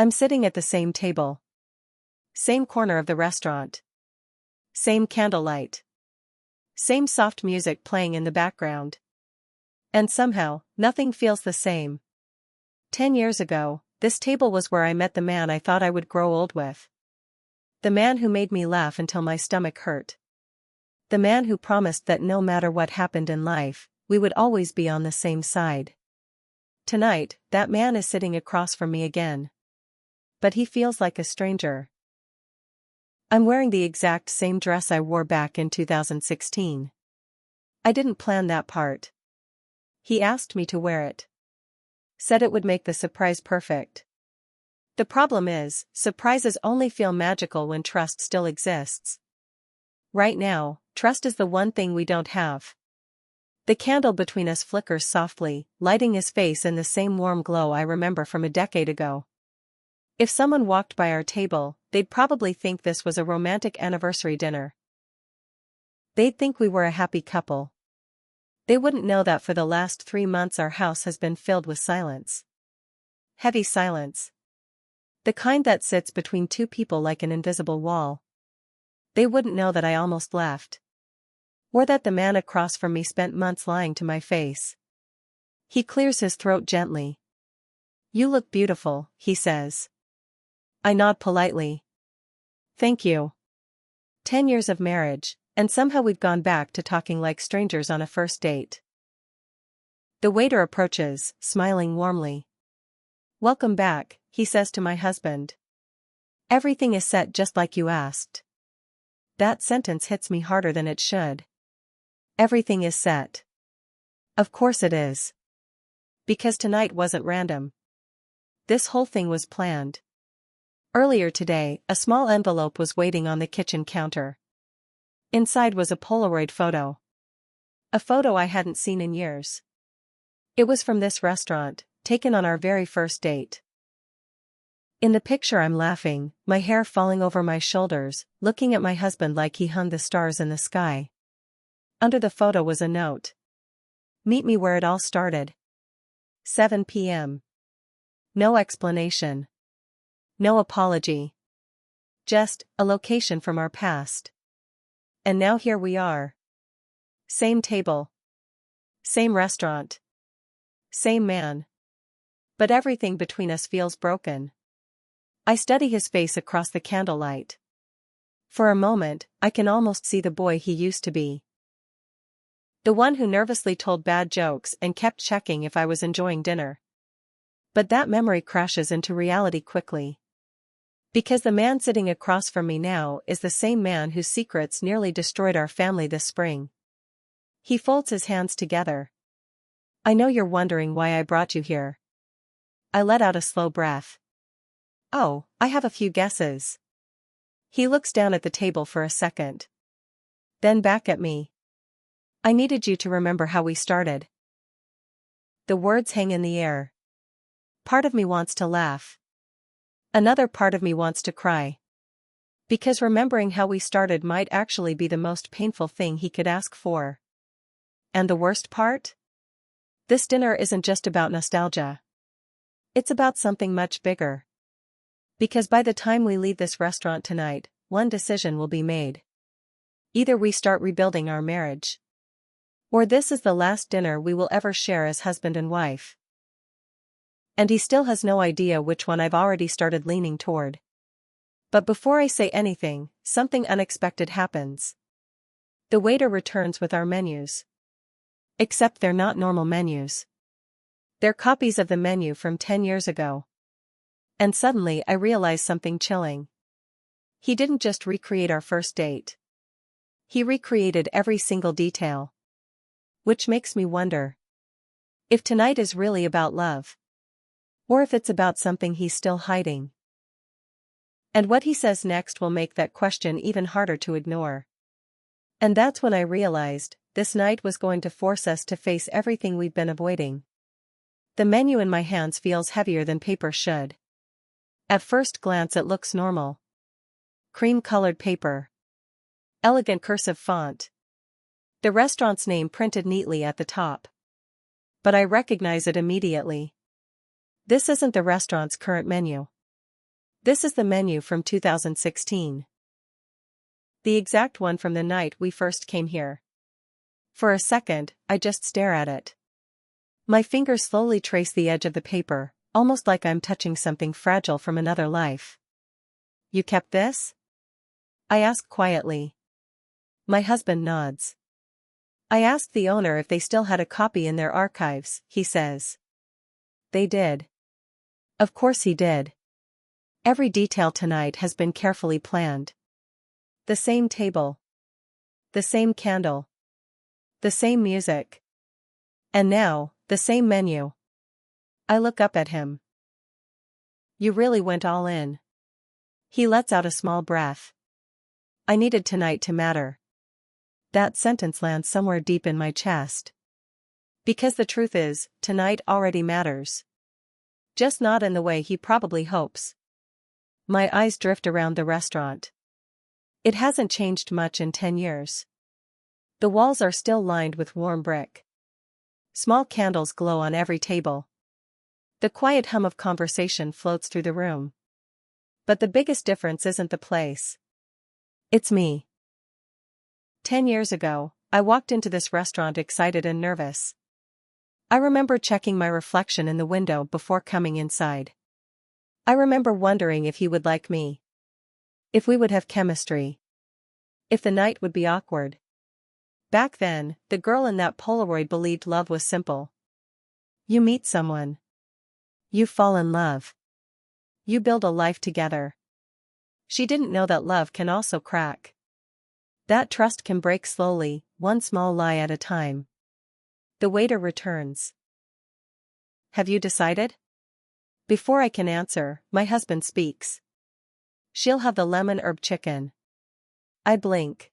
I'm sitting at the same table. Same corner of the restaurant. Same candlelight. Same soft music playing in the background. And somehow, nothing feels the same. 10 years ago, this table was where I met the man I thought I would grow old with. The man who made me laugh until my stomach hurt. The man who promised that no matter what happened in life, we would always be on the same side. Tonight, that man is sitting across from me again. But he feels like a stranger. I'm wearing the exact same dress I wore back in 2016. I didn't plan that part. He asked me to wear it. Said it would make the surprise perfect. The problem is, surprises only feel magical when trust still exists. Right now, trust is the one thing we don't have. The candle between us flickers softly, lighting his face in the same warm glow I remember from a decade ago. If someone walked by our table, they'd probably think this was a romantic anniversary dinner. They'd think we were a happy couple. They wouldn't know that for the last 3 months our house has been filled with silence. Heavy silence. The kind that sits between two people like an invisible wall. They wouldn't know that I almost left. Or that the man across from me spent months lying to my face. He clears his throat gently. "You look beautiful," he says. I nod politely. "Thank you." 10 years of marriage, and somehow we've gone back to talking like strangers on a first date. The waiter approaches, smiling warmly. "Welcome back," he says to my husband. "Everything is set just like you asked." That sentence hits me harder than it should. Everything is set. Of course it is. Because tonight wasn't random. This whole thing was planned. Earlier today, a small envelope was waiting on the kitchen counter. Inside was a Polaroid photo. A photo I hadn't seen in years. It was from this restaurant, taken on our very first date. In the picture I'm laughing, my hair falling over my shoulders, looking at my husband like he hung the stars in the sky. Under the photo was a note. "Meet me where it all started. 7 p.m. No explanation. No apology. Just a location from our past. And now here we are. Same table. Same restaurant. Same man. But everything between us feels broken." I study his face across the candlelight. For a moment, I can almost see the boy he used to be. The one who nervously told bad jokes and kept checking if I was enjoying dinner. But that memory crashes into reality quickly. Because the man sitting across from me now is the same man whose secrets nearly destroyed our family this spring. He folds his hands together. "I know you're wondering why I brought you here." I let out a slow breath. "Oh, I have a few guesses." He looks down at the table for a second. Then back at me. "I needed you to remember how we started." The words hang in the air. Part of me wants to laugh. Another part of me wants to cry. Because remembering how we started might actually be the most painful thing he could ask for. And the worst part? This dinner isn't just about nostalgia. It's about something much bigger. Because by the time we leave this restaurant tonight, one decision will be made. Either we start rebuilding our marriage. Or this is the last dinner we will ever share as husband and wife. And he still has no idea which one I've already started leaning toward. But before I say anything, something unexpected happens. The waiter returns with our menus. Except they're not normal menus. They're copies of the menu from 10 years ago. And suddenly I realize something chilling. He didn't just recreate our first date. He recreated every single detail. Which makes me wonder if tonight is really about love. Or if it's about something he's still hiding. And what he says next will make that question even harder to ignore. And that's when I realized, this night was going to force us to face everything we've been avoiding. The menu in my hands feels heavier than paper should. At first glance it looks normal. Cream-colored paper. Elegant cursive font. The restaurant's name printed neatly at the top. But I recognize it immediately. This isn't the restaurant's current menu. This is the menu from 2016. The exact one from the night we first came here. For a second, I just stare at it. My fingers slowly trace the edge of the paper, almost like I'm touching something fragile from another life. You kept this? I ask quietly. My husband nods. I asked the owner if they still had a copy in their archives, he says. They did. Of course he did. Every detail tonight has been carefully planned. The same table. The same candle. The same music. And now, the same menu. I look up at him. You really went all in. He lets out a small breath. I needed tonight to matter. That sentence lands somewhere deep in my chest. Because the truth is, tonight already matters. Just not in the way he probably hopes. My eyes drift around the restaurant. It hasn't changed much in 10 years. The walls are still lined with warm brick. Small candles glow on every table. The quiet hum of conversation floats through the room. But the biggest difference isn't the place. It's me. 10 years ago, I walked into this restaurant excited and nervous. I remember checking my reflection in the window before coming inside. I remember wondering if he would like me. If we would have chemistry. If the night would be awkward. Back then, the girl in that Polaroid believed love was simple. You meet someone. You fall in love. You build a life together. She didn't know that love can also crack. That trust can break slowly, one small lie at a time. The waiter returns. Have you decided? Before I can answer, my husband speaks. She'll have the lemon herb chicken. I blink.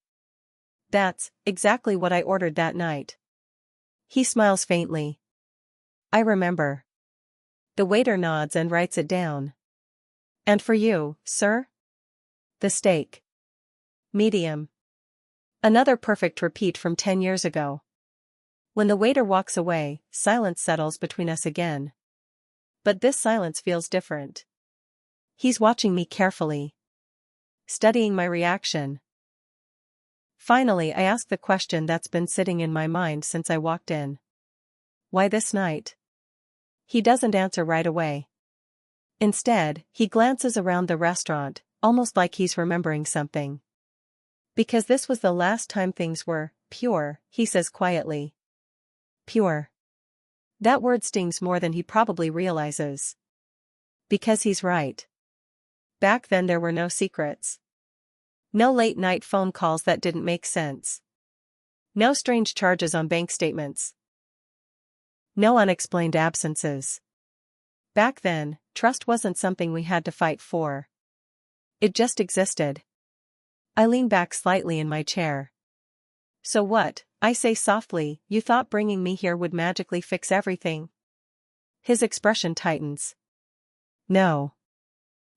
That's exactly what I ordered that night. He smiles faintly. I remember. The waiter nods and writes it down. And for you, sir? The steak. Medium. Another perfect repeat from 10 years ago. When the waiter walks away, silence settles between us again. But this silence feels different. He's watching me carefully. Studying my reaction. Finally, I ask the question that's been sitting in my mind since I walked in. Why this night? He doesn't answer right away. Instead, he glances around the restaurant, almost like he's remembering something. Because this was the last time things were pure, he says quietly. Pure. That word stings more than he probably realizes. Because he's right. Back then there were no secrets. No late-night phone calls that didn't make sense. No strange charges on bank statements. No unexplained absences. Back then, trust wasn't something we had to fight for. It just existed. I lean back slightly in my chair. So what? I say softly, you thought bringing me here would magically fix everything? His expression tightens. No.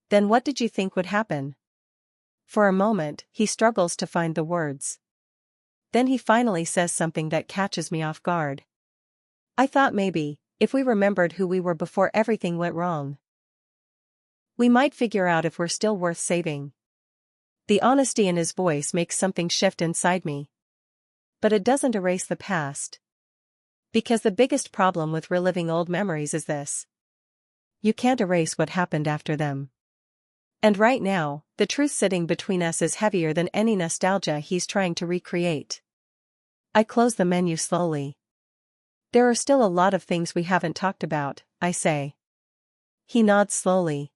Then what did you think would happen? For a moment, he struggles to find the words. Then he finally says something that catches me off guard. I thought maybe, if we remembered who we were before everything went wrong, we might figure out if we're still worth saving. The honesty in his voice makes something shift inside me. But it doesn't erase the past. Because the biggest problem with reliving old memories is this. You can't erase what happened after them. And right now, the truth sitting between us is heavier than any nostalgia he's trying to recreate. I close the menu slowly. There are still a lot of things we haven't talked about, I say. He nods slowly.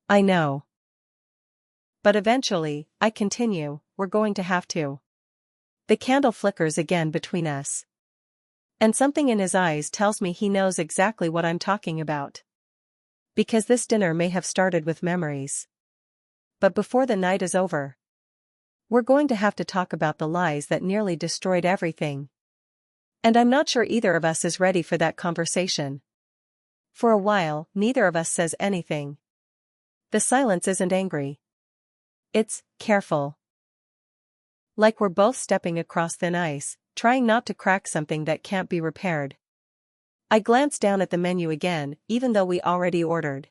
I know. But eventually, I continue, we're going to have to. The candle flickers again between us. And something in his eyes tells me he knows exactly what I'm talking about. Because this dinner may have started with memories. But before the night is over, we're going to have to talk about the lies that nearly destroyed everything. And I'm not sure either of us is ready for that conversation. For a while, neither of us says anything. The silence isn't angry. It's careful. Like we're both stepping across thin ice, trying not to crack something that can't be repaired. I glance down at the menu again, even though we already ordered.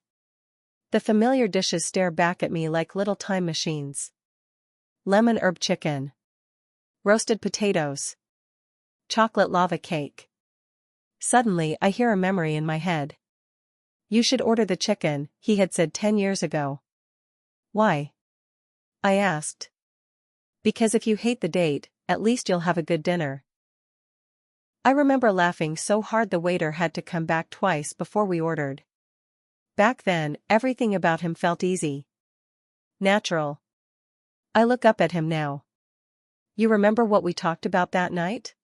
The familiar dishes stare back at me like little time machines. Lemon herb chicken. Roasted potatoes. Chocolate lava cake. Suddenly I hear a memory in my head. You should order the chicken, he had said 10 years ago. Why? I asked. Because if you hate the date, at least you'll have a good dinner. I remember laughing so hard the waiter had to come back twice before we ordered. Back then, everything about him felt easy. Natural. I look up at him now. You remember what we talked about that night?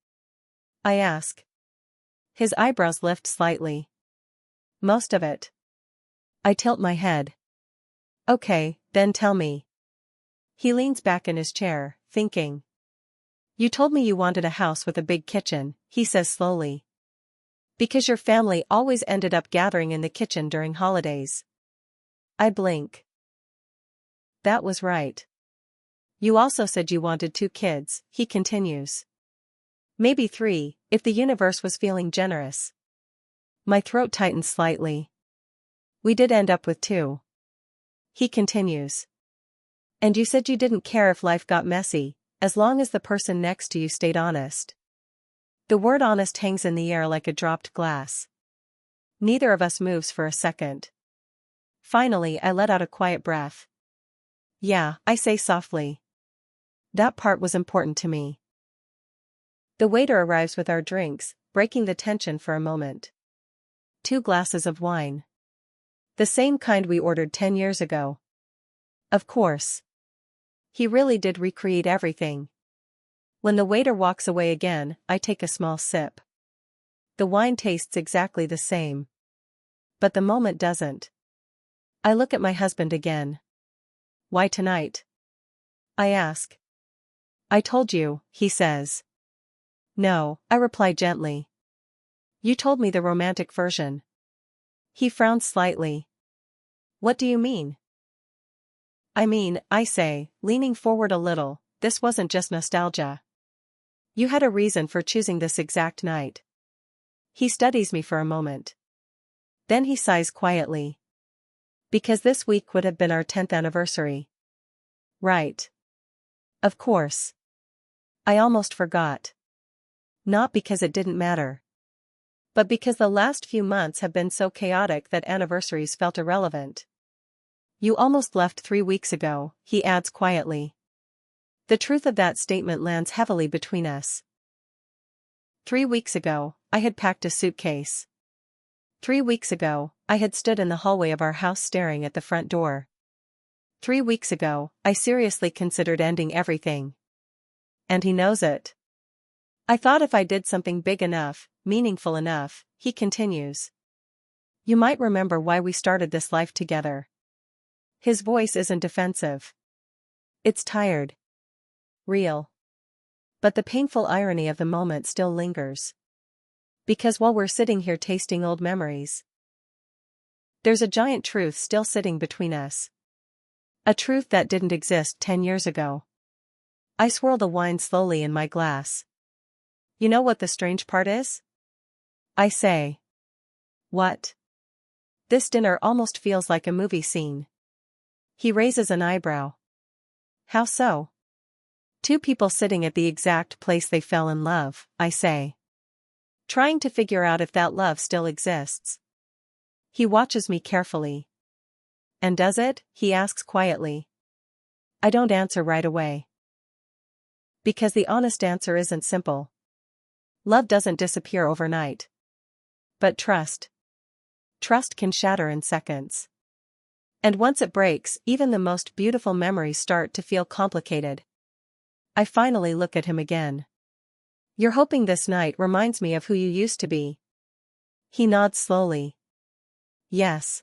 I ask. His eyebrows lift slightly. Most of it. I tilt my head. Okay, then tell me. He leans back in his chair, thinking. You told me you wanted a house with a big kitchen, he says slowly. Because your family always ended up gathering in the kitchen during holidays. I blink. That was right. You also said you wanted 2 kids, he continues. Maybe 3, if the universe was feeling generous. My throat tightens slightly. We did end up with 2. He continues. And you said you didn't care if life got messy, as long as the person next to you stayed honest. The word honest hangs in the air like a dropped glass. Neither of us moves for a second. Finally, I let out a quiet breath. Yeah, I say softly. That part was important to me. The waiter arrives with our drinks, breaking the tension for a moment. 2 glasses of wine. The same kind we ordered 10 years ago. Of course. He really did recreate everything. When the waiter walks away again, I take a small sip. The wine tastes exactly the same. But the moment doesn't. I look at my husband again. Why tonight? I ask. I told you, he says. No, I reply gently. You told me the romantic version. He frowns slightly. What do you mean? I say, leaning forward a little, this wasn't just nostalgia. You had a reason for choosing this exact night. He studies me for a moment. Then he sighs quietly. Because this week would have been our 10th anniversary. Right. Of course. I almost forgot. Not because it didn't matter. But because the last few months have been so chaotic that anniversaries felt irrelevant. You almost left 3 weeks ago, he adds quietly. The truth of that statement lands heavily between us. 3 weeks ago, I had packed a suitcase. 3 weeks ago, I had stood in the hallway of our house staring at the front door. 3 weeks ago, I seriously considered ending everything. And he knows it. I thought if I did something big enough, meaningful enough, he continues. You might remember why we started this life together. His voice isn't defensive. It's tired. Real. But the painful irony of the moment still lingers. Because while we're sitting here tasting old memories, there's a giant truth still sitting between us. A truth that didn't exist 10 years ago. I swirl the wine slowly in my glass. You know what the strange part is? I say. What? This dinner almost feels like a movie scene. He raises an eyebrow. How so? 2 people sitting at the exact place they fell in love, I say. Trying to figure out if that love still exists. He watches me carefully. And does it? He asks quietly. I don't answer right away. Because the honest answer isn't simple. Love doesn't disappear overnight. But trust. Trust can shatter in seconds. And once it breaks, even the most beautiful memories start to feel complicated. I finally look at him again. You're hoping this night reminds me of who you used to be. He nods slowly. Yes.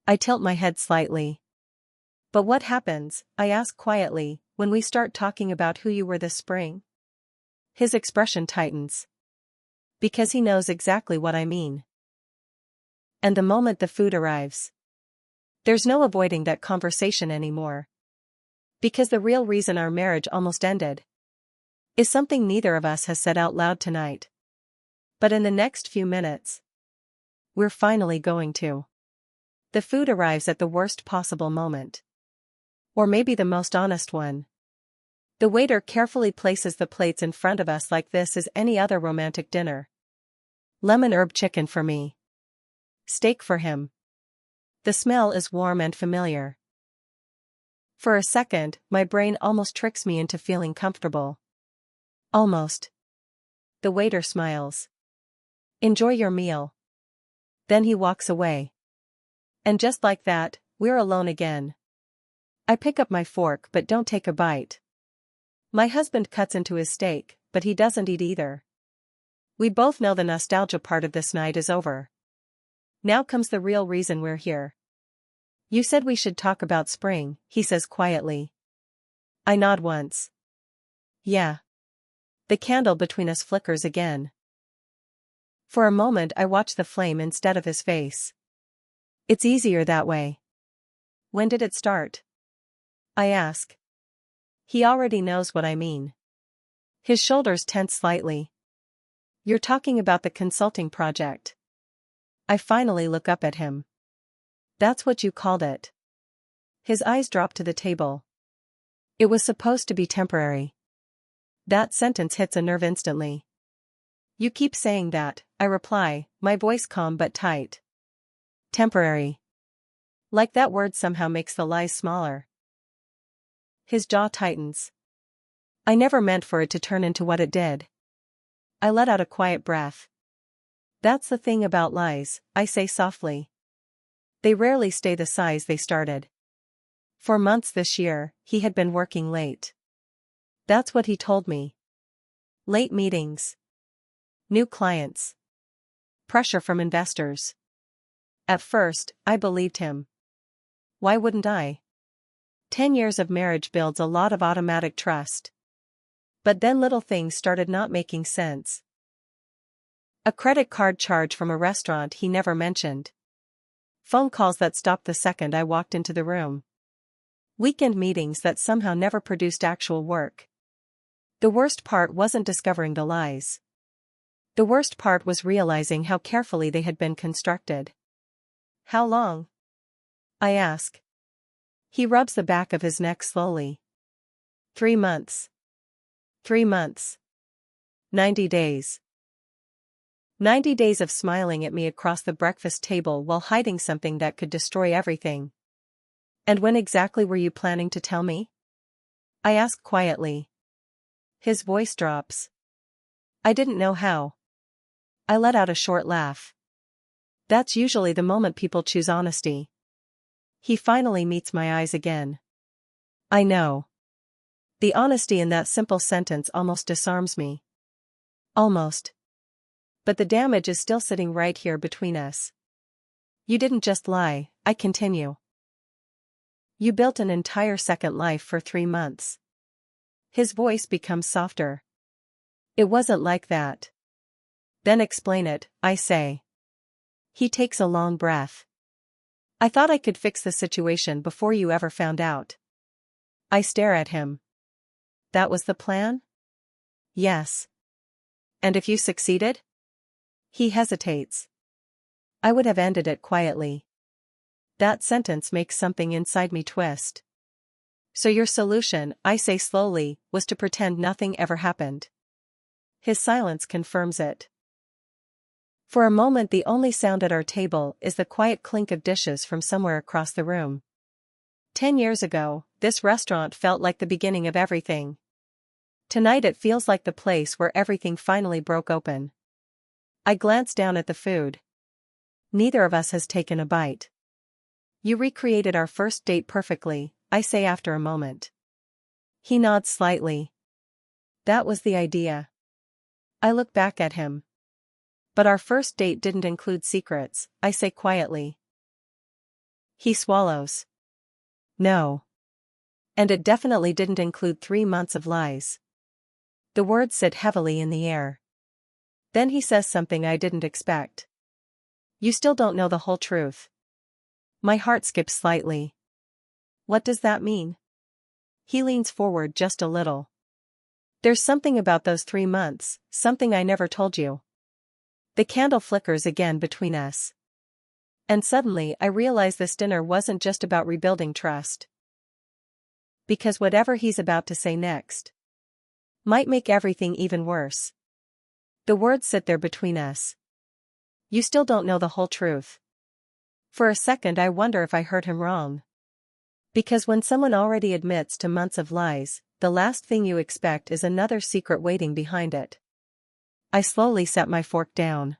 I tilt my head slightly. But what happens, I ask quietly, when we start talking about who you were this spring? His expression tightens. Because he knows exactly what I mean. And the moment the food arrives, there's no avoiding that conversation anymore. Because the real reason our marriage almost ended is something neither of us has said out loud tonight. But in the next few minutes, we're finally going to. The food arrives at the worst possible moment. Or maybe the most honest one. The waiter carefully places the plates in front of us like this is any other romantic dinner. Lemon herb chicken for me. Steak for him. The smell is warm and familiar. For a second, my brain almost tricks me into feeling comfortable. Almost. The waiter smiles. Enjoy your meal. Then he walks away. And just like that, we're alone again. I pick up my fork but don't take a bite. My husband cuts into his steak, but he doesn't eat either. We both know the nostalgia part of this night is over. Now comes the real reason we're here. You said we should talk about spring, he says quietly. I nod once. Yeah. The candle between us flickers again. For a moment I watch the flame instead of his face. It's easier that way. When did it start? I ask. He already knows what I mean. His shoulders tense slightly. You're talking about the consulting project. I finally look up at him. That's what you called it. His eyes drop to the table. It was supposed to be temporary. That sentence hits a nerve instantly. You keep saying that, I reply, my voice calm but tight. Temporary. Like that word somehow makes the lies smaller. His jaw tightens. I never meant for it to turn into what it did. I let out a quiet breath. That's the thing about lies, I say softly. They rarely stay the size they started. For months this year, he had been working late. That's what he told me. Late meetings. New clients. Pressure from investors. At first, I believed him. Why wouldn't I? 10 years of marriage builds a lot of automatic trust. But then little things started not making sense. A credit card charge from a restaurant he never mentioned. Phone calls that stopped the second I walked into the room. Weekend meetings that somehow never produced actual work. The worst part wasn't discovering the lies. The worst part was realizing how carefully they had been constructed. How long? I ask. He rubs the back of his neck slowly. 3 months. 3 months. 90 days. 90 days of smiling at me across the breakfast table while hiding something that could destroy everything. And when exactly were you planning to tell me? I ask quietly. His voice drops. I didn't know how. I let out a short laugh. That's usually the moment people choose honesty. He finally meets my eyes again. I know. The honesty in that simple sentence almost disarms me. Almost. But the damage is still sitting right here between us. You didn't just lie, I continue. You built an entire second life for 3 months. His voice becomes softer. It wasn't like that. Then explain it, I say. He takes a long breath. I thought I could fix the situation before you ever found out. I stare at him. That was the plan? Yes. And if you succeeded? He hesitates. I would have ended it quietly. That sentence makes something inside me twist. So your solution, I say slowly, was to pretend nothing ever happened. His silence confirms it. For a moment the only sound at our table is the quiet clink of dishes from somewhere across the room. 10 years ago, this restaurant felt like the beginning of everything. Tonight it feels like the place where everything finally broke open. I glance down at the food. Neither of us has taken a bite. You recreated our first date perfectly, I say after a moment. He nods slightly. That was the idea. I look back at him. But our first date didn't include secrets, I say quietly. He swallows. No. And it definitely didn't include 3 months of lies. The words sit heavily in the air. Then he says something I didn't expect. You still don't know the whole truth. My heart skips slightly. What does that mean? He leans forward just a little. There's something about those 3 months, something I never told you. The candle flickers again between us. And suddenly I realize this dinner wasn't just about rebuilding trust. Because whatever he's about to say next might make everything even worse. The words sit there between us. You still don't know the whole truth. For a second I wonder if I heard him wrong. Because when someone already admits to months of lies, the last thing you expect is another secret waiting behind it. I slowly set my fork down.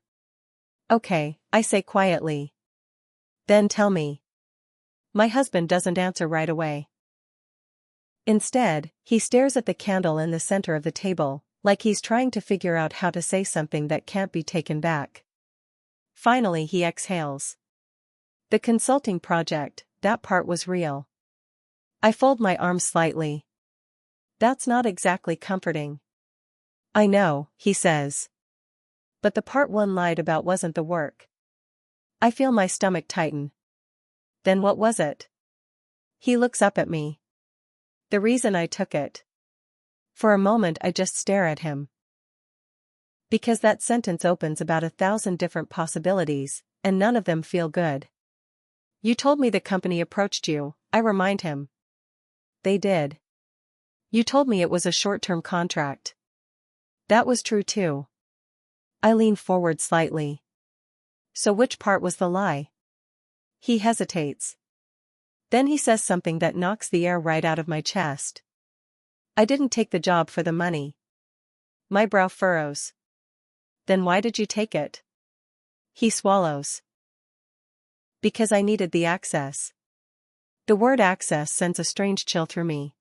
Okay, I say quietly. Then tell me. My husband doesn't answer right away. Instead, he stares at the candle in the center of the table, like he's trying to figure out how to say something that can't be taken back. Finally he exhales. The consulting project, that part was real. I fold my arms slightly. That's not exactly comforting. I know, he says. But the part one lied about wasn't the work. I feel my stomach tighten. Then what was it? He looks up at me. The reason I took it. For a moment I just stare at him. Because that sentence opens about 1,000 different possibilities, and none of them feel good. You told me the company approached you, I remind him. They did. You told me it was a short-term contract. That was true too. I lean forward slightly. So which part was the lie? He hesitates. Then he says something that knocks the air right out of my chest. I didn't take the job for the money. My brow furrows. Then why did you take it? He swallows. Because I needed the access. The word access sends a strange chill through me.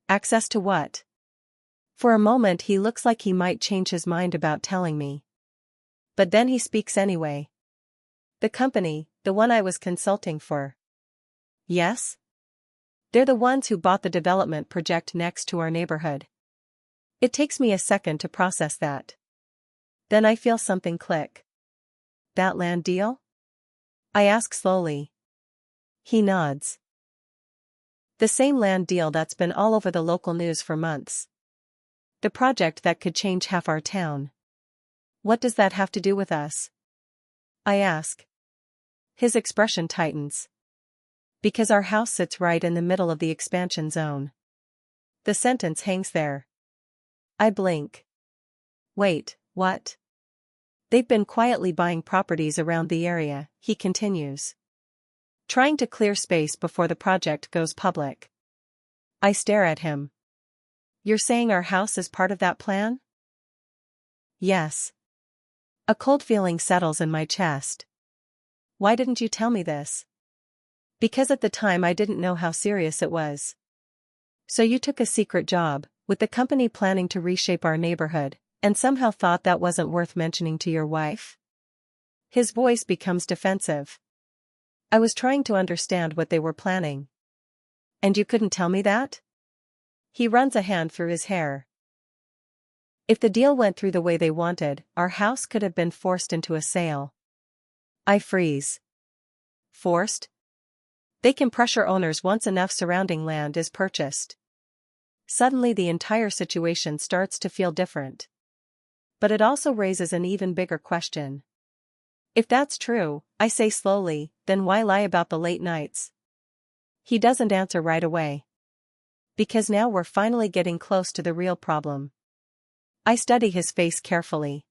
Access to what? For a moment he looks like he might change his mind about telling me. But then he speaks anyway. The company, the one I was consulting for. Yes? They're the ones who bought the development project next to our neighborhood. It takes me a second to process that. Then I feel something click. That land deal? I ask slowly. He nods. The same land deal that's been all over the local news for months. The project that could change half our town. What does that have to do with us? I ask. His expression tightens. Because our house sits right in the middle of the expansion zone. The sentence hangs there. I blink. Wait, what? They've been quietly buying properties around the area, he continues. Trying to clear space before the project goes public. I stare at him. You're saying our house is part of that plan? Yes. A cold feeling settles in my chest. Why didn't you tell me this? Because at the time I didn't know how serious it was. So you took a secret job, with the company planning to reshape our neighborhood, and somehow thought that wasn't worth mentioning to your wife? His voice becomes defensive. I was trying to understand what they were planning. And you couldn't tell me that? He runs a hand through his hair. If the deal went through the way they wanted, our house could have been forced into a sale. I freeze. Forced? They can pressure owners once enough surrounding land is purchased. Suddenly the entire situation starts to feel different. But it also raises an even bigger question. If that's true, I say slowly, then why lie about the late nights? He doesn't answer right away. Because now we're finally getting close to the real problem. I study his face carefully.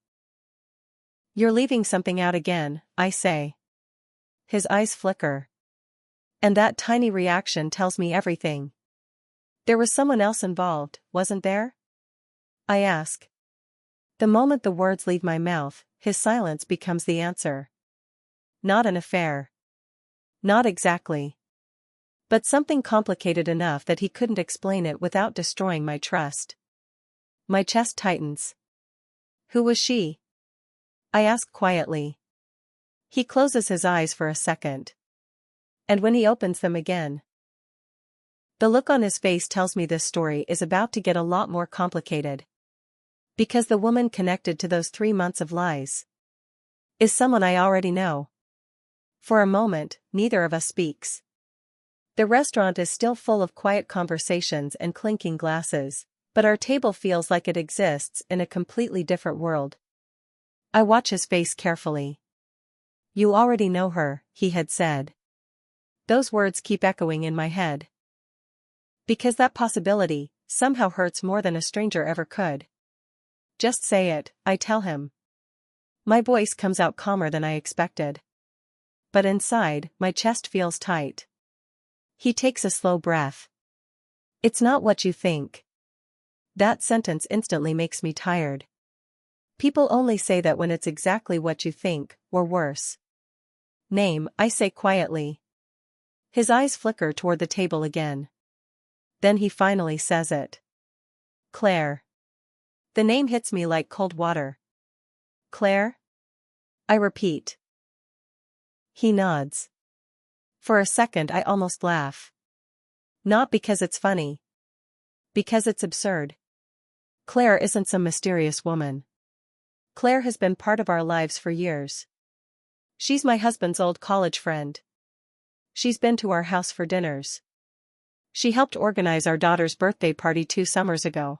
You're leaving something out again, I say. His eyes flicker. And that tiny reaction tells me everything. There was someone else involved, wasn't there? I ask. The moment the words leave my mouth, his silence becomes the answer. Not an affair. Not exactly. But something complicated enough that he couldn't explain it without destroying my trust. My chest tightens. Who was she? I ask quietly. He closes his eyes for a second. And when he opens them again, the look on his face tells me this story is about to get a lot more complicated. Because the woman connected to those 3 months of lies is someone I already know. For a moment, neither of us speaks. The restaurant is still full of quiet conversations and clinking glasses, but our table feels like it exists in a completely different world. I watch his face carefully. You already know her, he had said. Those words keep echoing in my head. Because that possibility somehow hurts more than a stranger ever could. Just say it, I tell him. My voice comes out calmer than I expected. But inside, my chest feels tight. He takes a slow breath. It's not what you think. That sentence instantly makes me tired. People only say that when it's exactly what you think, or worse. Name, I say quietly. His eyes flicker toward the table again. Then he finally says it. Claire. The name hits me like cold water. Claire? I repeat. He nods. For a second I almost laugh. Not because it's funny. Because it's absurd. Claire isn't some mysterious woman. Claire has been part of our lives for years. She's my husband's old college friend. She's been to our house for dinners. She helped organize our daughter's birthday party 2 summers ago.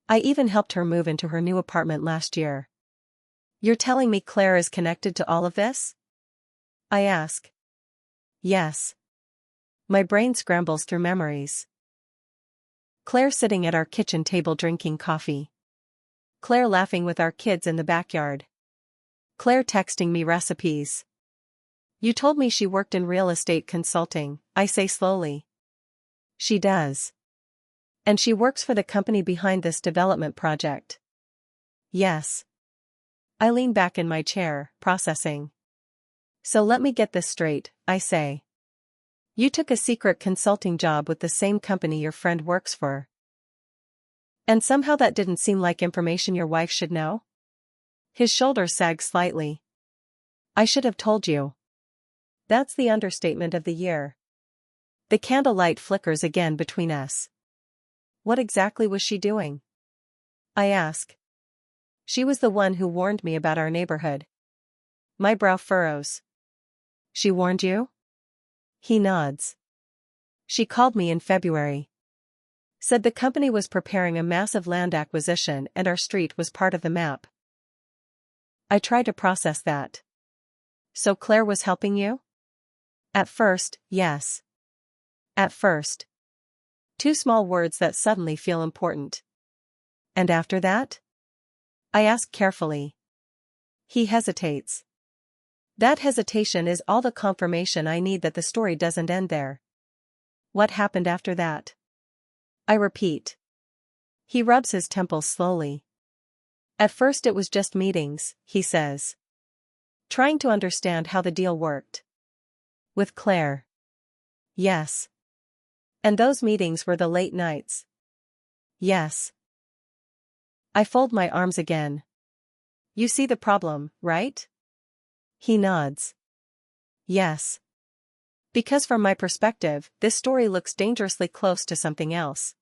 I even helped her move into her new apartment last year. You're telling me Claire is connected to all of this? I ask. Yes. My brain scrambles through memories. Claire sitting at our kitchen table drinking coffee. Claire laughing with our kids in the backyard. Claire texting me recipes. You told me she worked in real estate consulting, I say slowly. She does. And she works for the company behind this development project. Yes. I lean back in my chair, processing. So let me get this straight, I say. You took a secret consulting job with the same company your friend works for. And somehow that didn't seem like information your wife should know? His shoulders sag slightly. I should have told you. That's the understatement of the year. The candlelight flickers again between us. What exactly was she doing? I ask. She was the one who warned me about our neighborhood. My brow furrows. She warned you? He nods. She called me in February. Said the company was preparing a massive land acquisition and our street was part of the map. I try to process that. So Claire was helping you? At first, yes. At first. 2 small words that suddenly feel important. And after that? I ask carefully. He hesitates. That hesitation is all the confirmation I need that the story doesn't end there. What happened after that? I repeat. He rubs his temples slowly. At first it was just meetings, he says. Trying to understand how the deal worked. With Claire. Yes. And those meetings were the late nights. Yes. I fold my arms again. You see the problem, right? He nods. Yes. Because from my perspective, this story looks dangerously close to something else.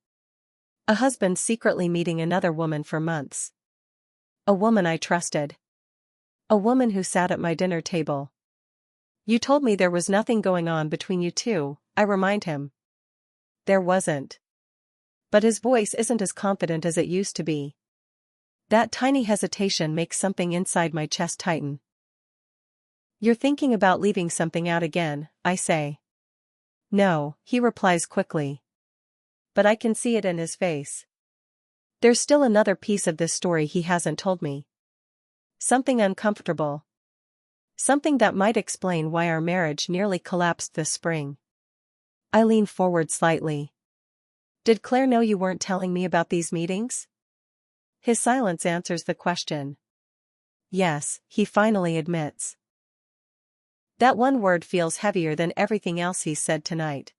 A husband secretly meeting another woman for months. A woman I trusted. A woman who sat at my dinner table. You told me there was nothing going on between you two, I remind him. There wasn't. But his voice isn't as confident as it used to be. That tiny hesitation makes something inside my chest tighten. You're thinking about leaving something out again, I say. No, he replies quickly. But I can see it in his face. There's still another piece of this story he hasn't told me. Something uncomfortable. Something that might explain why our marriage nearly collapsed this spring. I lean forward slightly. Did Claire know you weren't telling me about these meetings? His silence answers the question. Yes, he finally admits. That one word feels heavier than everything else he's said tonight.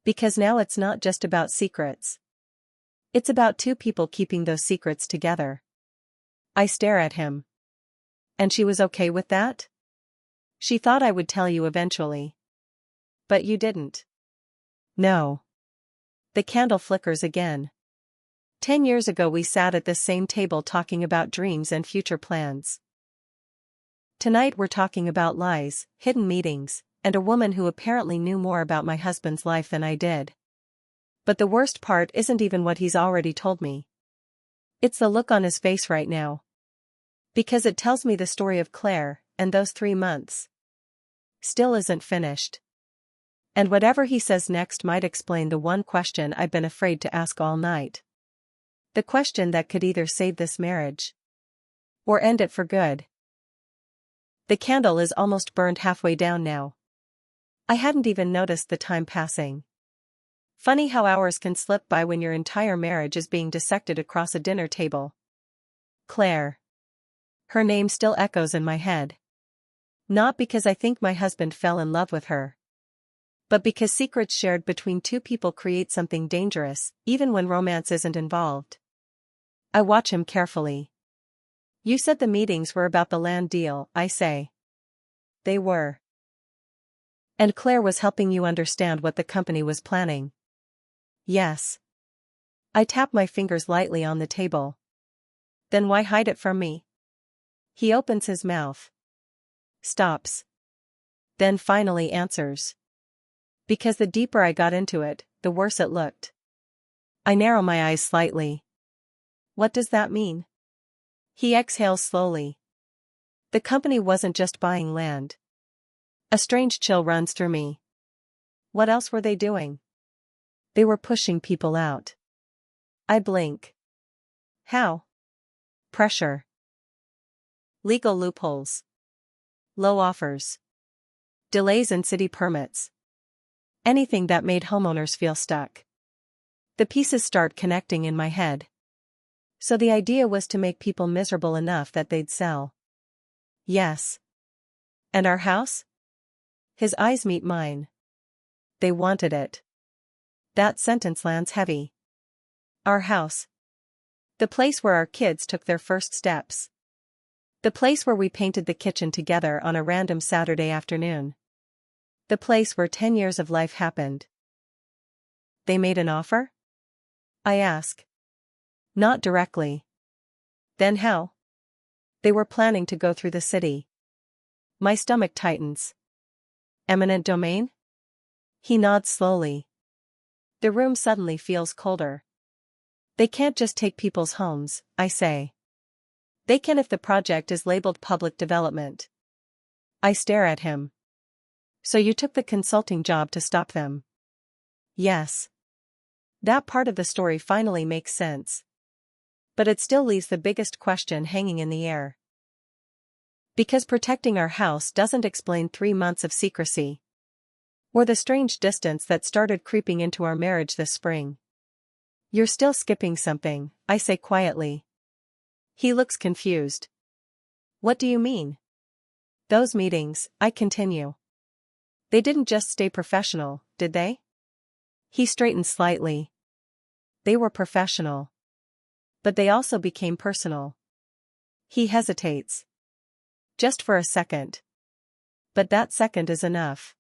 Because now it's not just about secrets. It's about 2 people keeping those secrets together. I stare at him. And she was okay with that? She thought I would tell you eventually. But you didn't. No. The candle flickers again. 10 years ago we sat at this same table talking about dreams and future plans. Tonight we're talking about lies, hidden meetings, and a woman who apparently knew more about my husband's life than I did. But the worst part isn't even what he's already told me. It's the look on his face right now. Because it tells me the story of Claire, and those 3 months still isn't finished. And whatever he says next might explain the one question I've been afraid to ask all night. The question that could either save this marriage or end it for good. The candle is almost burned halfway down now. I hadn't even noticed the time passing. Funny how hours can slip by when your entire marriage is being dissected across a dinner table. Claire. Her name still echoes in my head. Not because I think my husband fell in love with her, but because secrets shared between two people create something dangerous, even when romance isn't involved. I watch him carefully. You said the meetings were about the land deal, I say. They were. And Claire was helping you understand what the company was planning. Yes. I tap my fingers lightly on the table. Then why hide it from me? He opens his mouth. Stops. Then finally answers. Because the deeper I got into it, the worse it looked. I narrow my eyes slightly. What does that mean? He exhales slowly. The company wasn't just buying land. A strange chill runs through me. What else were they doing? They were pushing people out. I blink. How? Pressure. Legal loopholes. Low offers. Delays in city permits. Anything that made homeowners feel stuck. The pieces start connecting in my head. So the idea was to make people miserable enough that they'd sell. Yes. And our house? His eyes meet mine. They wanted it. That sentence lands heavy. Our house. The place where our kids took their first steps. The place where we painted the kitchen together on a random Saturday afternoon. The place where 10 years of life happened. They made an offer? I ask. Not directly. Then how? They were planning to go through the city. My stomach tightens. Eminent domain? He nods slowly. The room suddenly feels colder. They can't just take people's homes, I say. They can if the project is labeled public development. I stare at him. So you took the consulting job to stop them? Yes. That part of the story finally makes sense. But it still leaves the biggest question hanging in the air. Because protecting our house doesn't explain 3 months of secrecy. Or the strange distance that started creeping into our marriage this spring. You're still skipping something, I say quietly. He looks confused. What do you mean? Those meetings, I continue. They didn't just stay professional, did they? He straightens slightly. They were professional. But they also became personal. He hesitates. Just for a second. But that second is enough.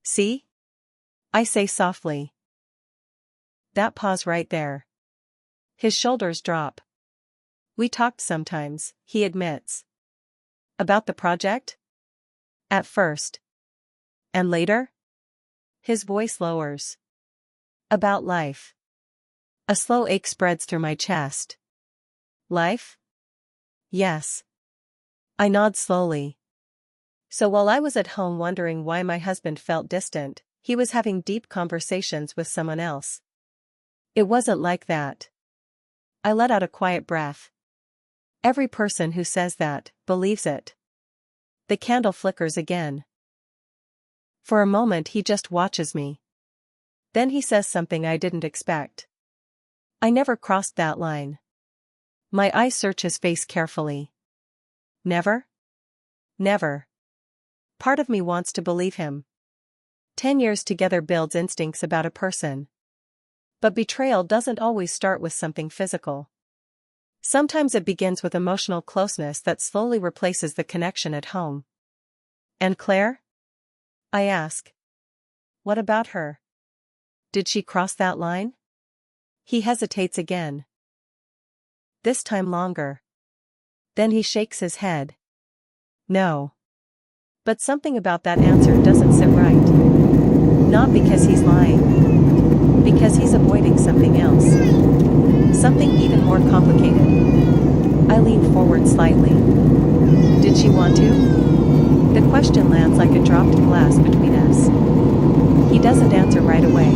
See? I say softly. That pause right there. His shoulders drop. We talked sometimes, he admits. About the project? At first. And later? His voice lowers. About life. A slow ache spreads through my chest. Life? Yes. I nod slowly. So while I was at home wondering why my husband felt distant, he was having deep conversations with someone else. It wasn't like that. I let out a quiet breath. Every person who says that believes it. The candle flickers again. For a moment he just watches me. Then he says something I didn't expect. I never crossed that line. My eyes search his face carefully. Never? Never. Part of me wants to believe him. 10 years together builds instincts about a person. But betrayal doesn't always start with something physical. Sometimes it begins with emotional closeness that slowly replaces the connection at home. And Claire? I ask. What about her? Did she cross that line? He hesitates again. This time longer. Then he shakes his head. No. But something about that answer doesn't sit right. Not because he's lying. Because he's avoiding something else. Something even more complicated. I lean forward slightly. Did she want to? The question lands like a dropped glass between us. He doesn't answer right away.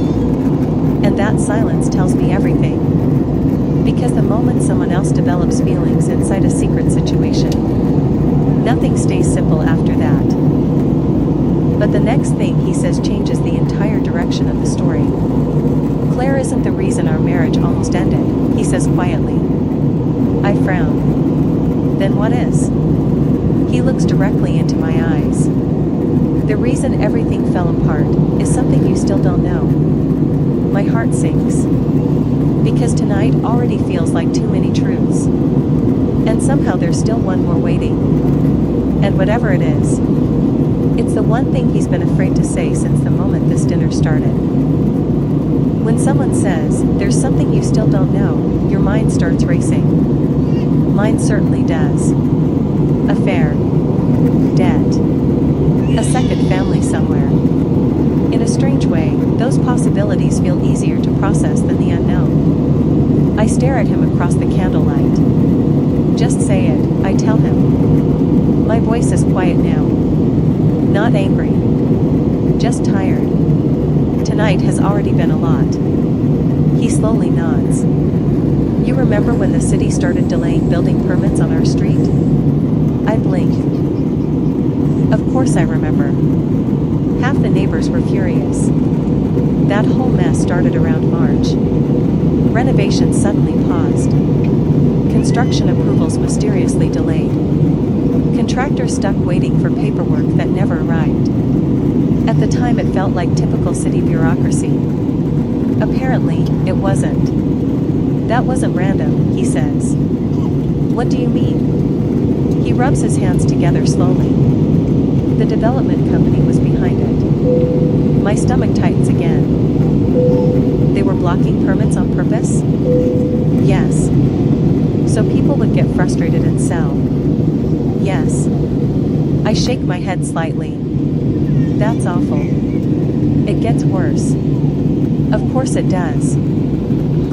And that silence tells me everything. Because the moment someone else develops feelings inside a secret situation, nothing stays simple after that. But the next thing he says changes the entire direction of the story. Claire isn't the reason our marriage almost ended, he says quietly. I frown. Then what is? He looks directly into my eyes. The reason everything fell apart is something you still don't know. My heart sinks. Because tonight already feels like too many truths. And somehow there's still one more waiting. And whatever it is, it's the one thing he's been afraid to say since the moment this dinner started. When someone says, there's something you still don't know, your mind starts racing. Mine certainly does. Affair. Debt. A second family somewhere. In a strange way, those possibilities feel easier to process than the unknown. I stare at him across the candlelight. Just say it, I tell him. My voice is quiet now. Not angry. Just tired. Tonight has already been a lot. He slowly nods. You remember when the city started delaying building permits on our street? I blink. Of course I remember. Half the neighbors were furious. That whole mess started around March. Renovations suddenly paused. Construction approvals mysteriously delayed. Contractors stuck waiting for paperwork that never arrived. At the time it felt like typical city bureaucracy. Apparently, it wasn't. That wasn't random, he says. What do you mean? He rubs his hands together slowly. The development company was behind it. My stomach tightens again. They were blocking permits on purpose? Yes. So people would get frustrated and sell. Yes. I shake my head slightly. That's awful. It gets worse. Of course it does.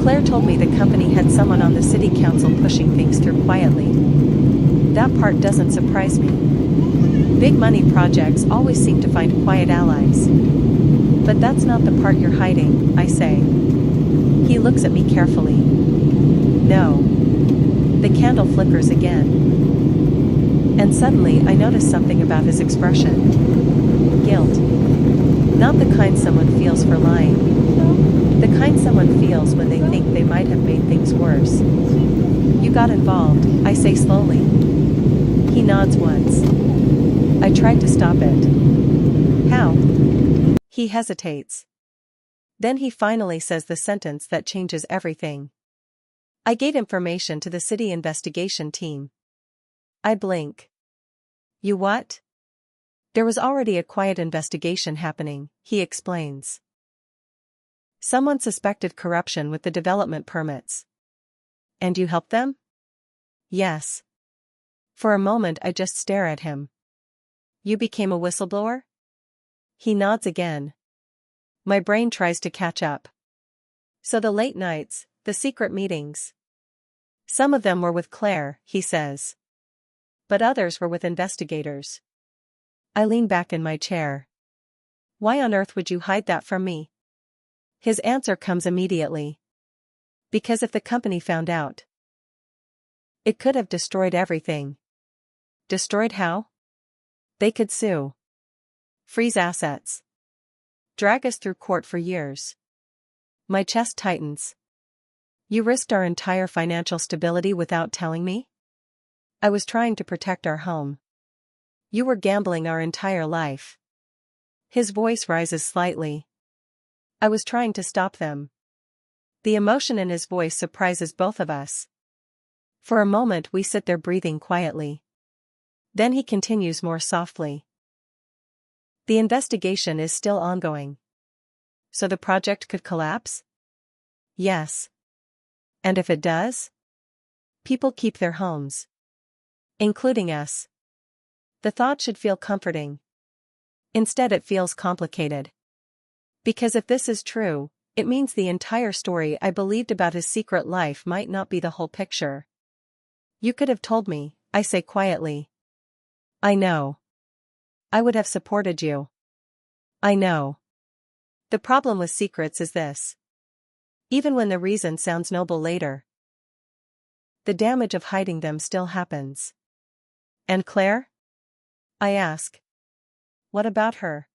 Claire told me the company had someone on the city council pushing things through quietly. That part doesn't surprise me. Big money projects always seem to find quiet allies. But that's not the part you're hiding, I say. He looks at me carefully. No. The candle flickers again. And suddenly I notice something about his expression. Guilt. Not the kind someone feels for lying. The kind someone feels when they think they might have made things worse. You got involved, I say slowly. He nods once. I tried to stop it. How? He hesitates. Then he finally says the sentence that changes everything. I gave information to the city investigation team. I blink. You what? There was already a quiet investigation happening, he explains. Someone suspected corruption with the development permits. And you helped them? Yes. For a moment I just stare at him. You became a whistleblower? He nods again. My brain tries to catch up. So the late nights, the secret meetings. Some of them were with Claire, he says. But others were with investigators. I lean back in my chair. Why on earth would you hide that from me? His answer comes immediately. Because if the company found out, it could have destroyed everything. Destroyed how? They could sue. Freeze assets. Drag us through court for years. My chest tightens. You risked our entire financial stability without telling me? I was trying to protect our home. You were gambling our entire life. His voice rises slightly. I was trying to stop them. The emotion in his voice surprises both of us. For a moment we sit there breathing quietly. Then he continues more softly. The investigation is still ongoing. So the project could collapse? Yes. And if it does? People keep their homes. Including us. The thought should feel comforting. Instead it feels complicated. Because if this is true, it means the entire story I believed about his secret life might not be the whole picture. You could have told me, I say quietly. I know. I would have supported you. I know. The problem with secrets is this. Even when the reason sounds noble later, the damage of hiding them still happens. And Claire? I ask. What about her?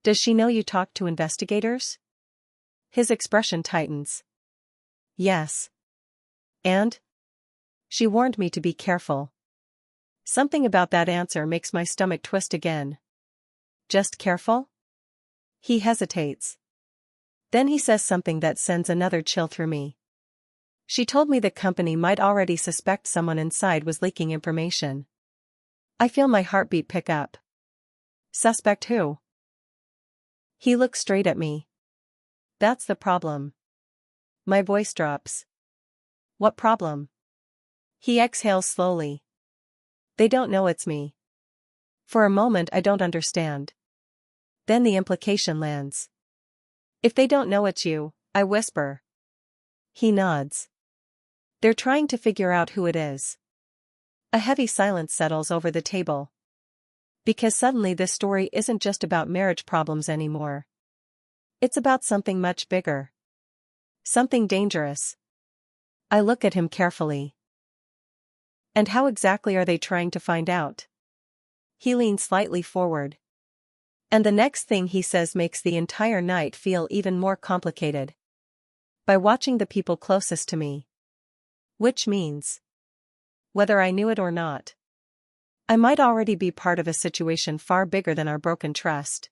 Does she know you talked to investigators? His expression tightens. Yes. And? She warned me to be careful. Something about that answer makes my stomach twist again. Just careful? He hesitates. Then he says something that sends another chill through me. She told me the company might already suspect someone inside was leaking information. I feel my heartbeat pick up. Suspect who? He looks straight at me. That's the problem. My voice drops. What problem? He exhales slowly. They don't know it's me. For a moment I don't understand. Then the implication lands. If they don't know it's you, I whisper. He nods. They're trying to figure out who it is. A heavy silence settles over the table. Because suddenly this story isn't just about marriage problems anymore. It's about something much bigger. Something dangerous. I look at him carefully. And how exactly are they trying to find out? He leans slightly forward. And the next thing he says makes the entire night feel even more complicated. By watching the people closest to me. Which means, whether I knew it or not, I might already be part of a situation far bigger than our broken trust.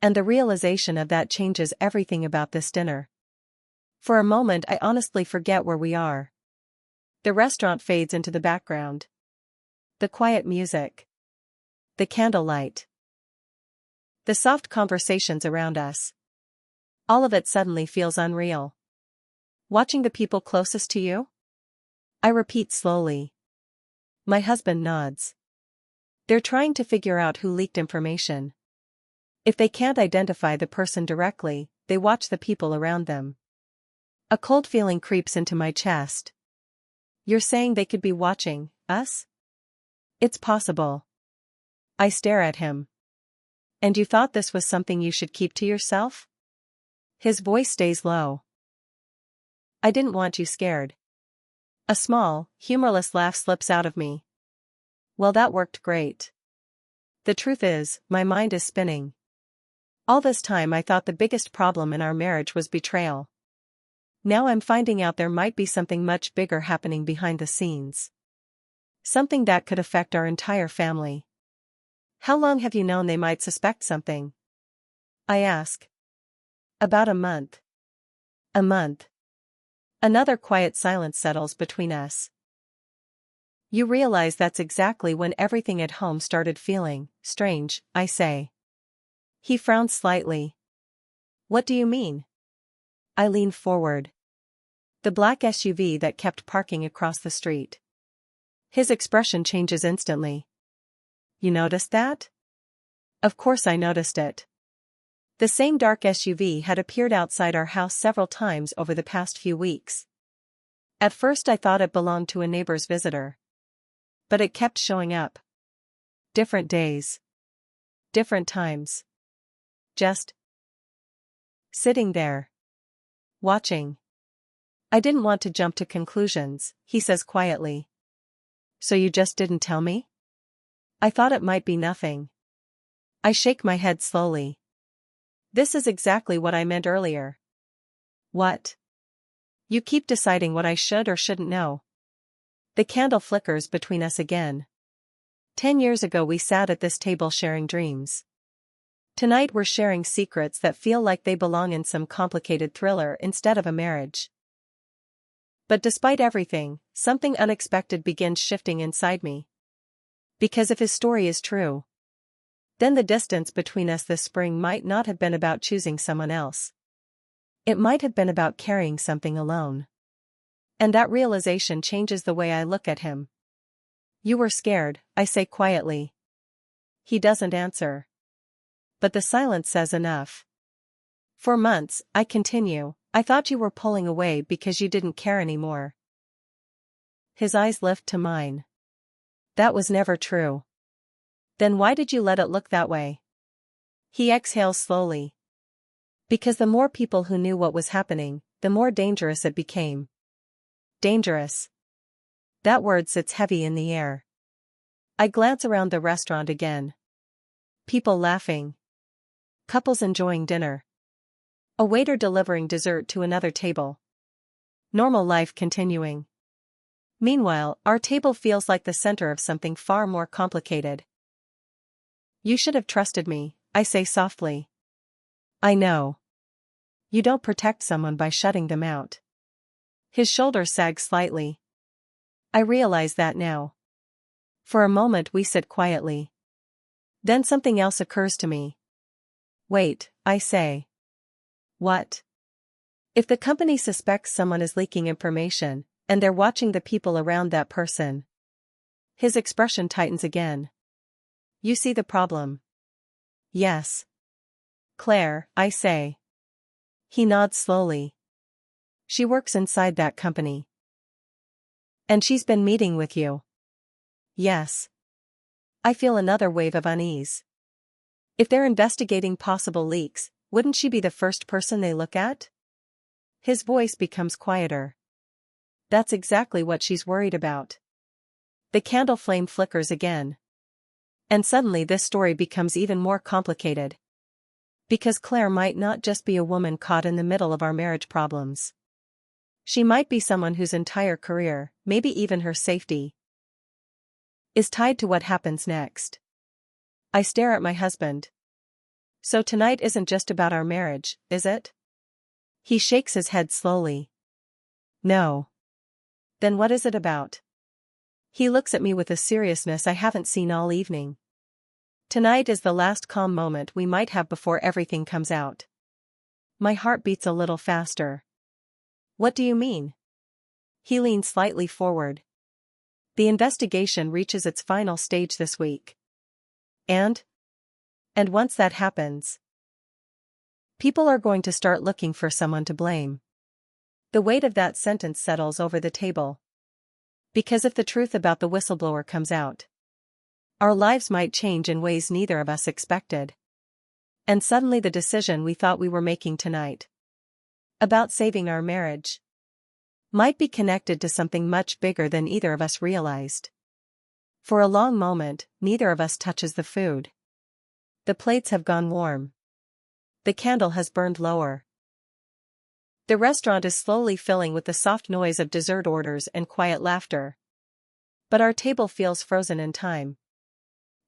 And the realization of that changes everything about this dinner. For a moment I honestly forget where we are. The restaurant fades into the background. The quiet music. The candlelight. The soft conversations around us. All of it suddenly feels unreal. Watching the people closest to you? I repeat slowly. My husband nods. They're trying to figure out who leaked information. If they can't identify the person directly, they watch the people around them. A cold feeling creeps into my chest. You're saying they could be watching us? It's possible. I stare at him. And you thought this was something you should keep to yourself? His voice stays low. I didn't want you scared. A small, humorless laugh slips out of me. Well, that worked great. The truth is, my mind is spinning. All this time I thought the biggest problem in our marriage was betrayal. Now I'm finding out there might be something much bigger happening behind the scenes. Something that could affect our entire family. How long have you known they might suspect something? I ask. About a month. A month. Another quiet silence settles between us. You realize that's exactly when everything at home started feeling strange, I say. He frowns slightly. What do you mean? I lean forward. The black SUV that kept parking across the street. His expression changes instantly. You noticed that? Of course I noticed it. The same dark SUV had appeared outside our house several times over the past few weeks. At first I thought it belonged to a neighbor's visitor. But it kept showing up. Different days. Different times. Just sitting there. Watching. I didn't want to jump to conclusions, he says quietly. So you just didn't tell me? I thought it might be nothing. I shake my head slowly. This is exactly what I meant earlier. What? You keep deciding what I should or shouldn't know. The candle flickers between us again. 10 years ago we sat at this table sharing dreams. Tonight we're sharing secrets that feel like they belong in some complicated thriller instead of a marriage. But despite everything, something unexpected begins shifting inside me. Because if his story is true, then the distance between us this spring might not have been about choosing someone else. It might have been about carrying something alone. And that realization changes the way I look at him. You were scared, I say quietly. He doesn't answer. But the silence says enough. For months, I continue, I thought you were pulling away because you didn't care anymore. His eyes lift to mine. That was never true. Then why did you let it look that way? He exhales slowly. Because the more people who knew what was happening, the more dangerous it became. Dangerous. That word sits heavy in the air. I glance around the restaurant again. People laughing. Couples enjoying dinner. A waiter delivering dessert to another table. Normal life continuing. Meanwhile, our table feels like the center of something far more complicated. You should have trusted me, I say softly. I know. You don't protect someone by shutting them out. His shoulders sag slightly. I realize that now. For a moment we sit quietly. Then something else occurs to me. Wait, I say. What? If the company suspects someone is leaking information, and they're watching the people around that person. His expression tightens again. You see the problem? Yes. Claire, I say. He nods slowly. She works inside that company. And she's been meeting with you. Yes. I feel another wave of unease. If they're investigating possible leaks, wouldn't she be the first person they look at? His voice becomes quieter. That's exactly what she's worried about. The candle flame flickers again. And suddenly this story becomes even more complicated. Because Claire might not just be a woman caught in the middle of our marriage problems. She might be someone whose entire career, maybe even her safety, is tied to what happens next. I stare at my husband. So tonight isn't just about our marriage, is it? He shakes his head slowly. No. Then what is it about? He looks at me with a seriousness I haven't seen all evening. Tonight is the last calm moment we might have before everything comes out. My heart beats a little faster. What do you mean? He leans slightly forward. The investigation reaches its final stage this week. And once that happens, people are going to start looking for someone to blame. The weight of that sentence settles over the table. Because if the truth about the whistleblower comes out, our lives might change in ways neither of us expected. And suddenly the decision we thought we were making tonight, about saving our marriage, might be connected to something much bigger than either of us realized. For a long moment, neither of us touches the food. The plates have gone warm. The candle has burned lower. The restaurant is slowly filling with the soft noise of dessert orders and quiet laughter. But our table feels frozen in time.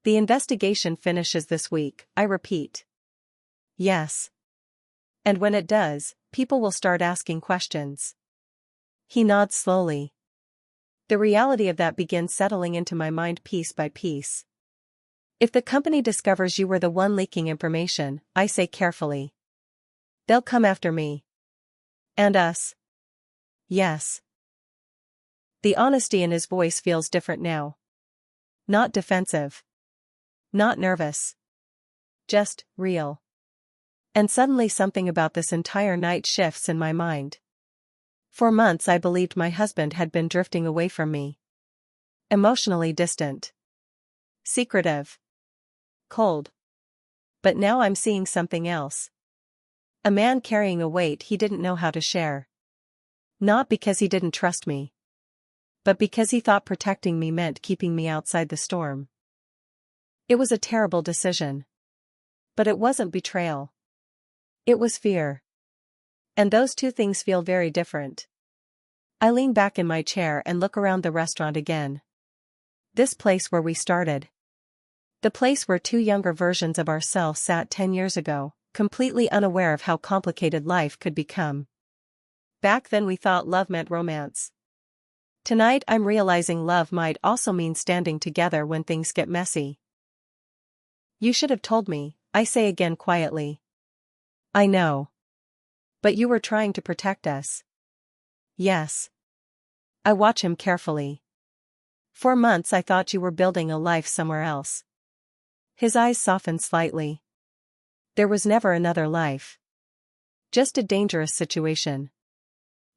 The investigation finishes this week, I repeat. Yes. And when it does, people will start asking questions. He nods slowly. The reality of that begins settling into my mind piece by piece. If the company discovers you were the one leaking information, I say carefully, they'll come after me. And us. Yes. The honesty in his voice feels different now. Not defensive. Not nervous. Just real. And suddenly something about this entire night shifts in my mind. For months I believed my husband had been drifting away from me. Emotionally distant. Secretive. Cold. But now I'm seeing something else. A man carrying a weight he didn't know how to share. Not because he didn't trust me, but because he thought protecting me meant keeping me outside the storm. It was a terrible decision. But it wasn't betrayal. It was fear. And those two things feel very different. I lean back in my chair and look around the restaurant again. This place where we started. The place where two younger versions of ourselves sat 10 years ago, completely unaware of how complicated life could become. Back then we thought love meant romance. Tonight I'm realizing love might also mean standing together when things get messy. You should have told me, I say again quietly. I know. But you were trying to protect us. Yes. I watch him carefully. For months I thought you were building a life somewhere else. His eyes soften slightly. There was never another life. Just a dangerous situation.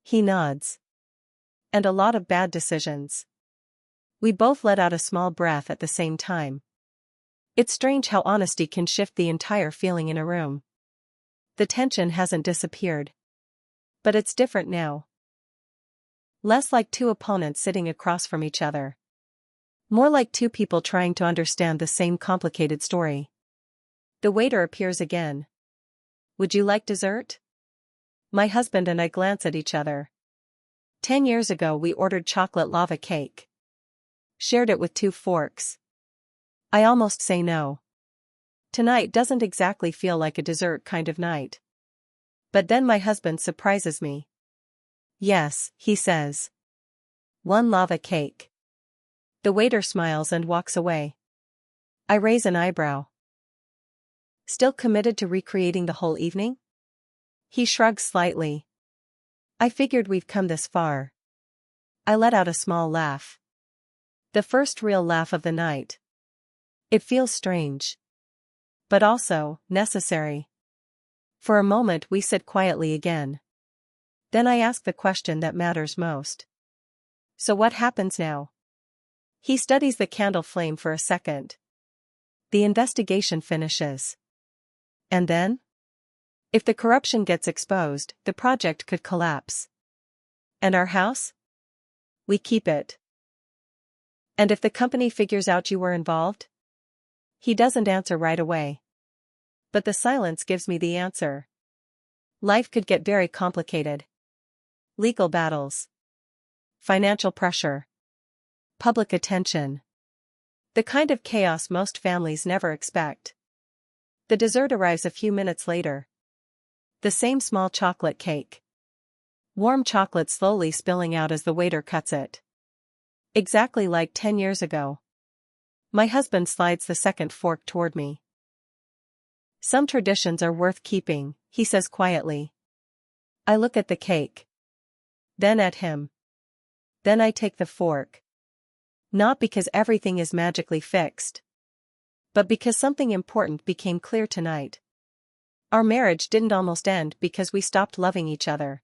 He nods. And a lot of bad decisions. We both let out a small breath at the same time. It's strange how honesty can shift the entire feeling in a room. The tension hasn't disappeared. But it's different now. Less like two opponents sitting across from each other. More like two people trying to understand the same complicated story. The waiter appears again. Would you like dessert? My husband and I glance at each other. 10 years ago we ordered chocolate lava cake. Shared it with 2 forks. I almost say no. Tonight doesn't exactly feel like a dessert kind of night. But then my husband surprises me. Yes, he says. 1 lava cake. The waiter smiles and walks away. I raise an eyebrow. Still committed to recreating the whole evening? He shrugs slightly. I figured we've come this far. I let out a small laugh. The first real laugh of the night. It feels strange. But also, necessary. For a moment we sit quietly again. Then I ask the question that matters most. So what happens now? He studies the candle flame for a second. The investigation finishes. And then? If the corruption gets exposed, the project could collapse. And our house? We keep it. And if the company figures out you were involved? He doesn't answer right away. But the silence gives me the answer. Life could get very complicated. Legal battles. Financial pressure. Public attention. The kind of chaos most families never expect. The dessert arrives a few minutes later. The same small chocolate cake. Warm chocolate slowly spilling out as the waiter cuts it. Exactly like 10 years ago. My husband slides the second fork toward me. Some traditions are worth keeping, he says quietly. I look at the cake. Then at him. Then I take the fork. Not because everything is magically fixed. But because something important became clear tonight. Our marriage didn't almost end because we stopped loving each other.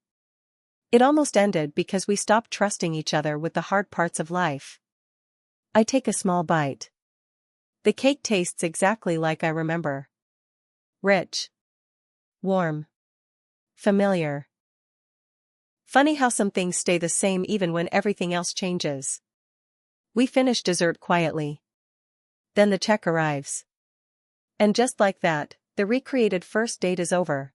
It almost ended because we stopped trusting each other with the hard parts of life. I take a small bite. The cake tastes exactly like I remember. Rich. Warm. Familiar. Funny how some things stay the same even when everything else changes. We finish dessert quietly. Then the check arrives. And just like that, the recreated first date is over.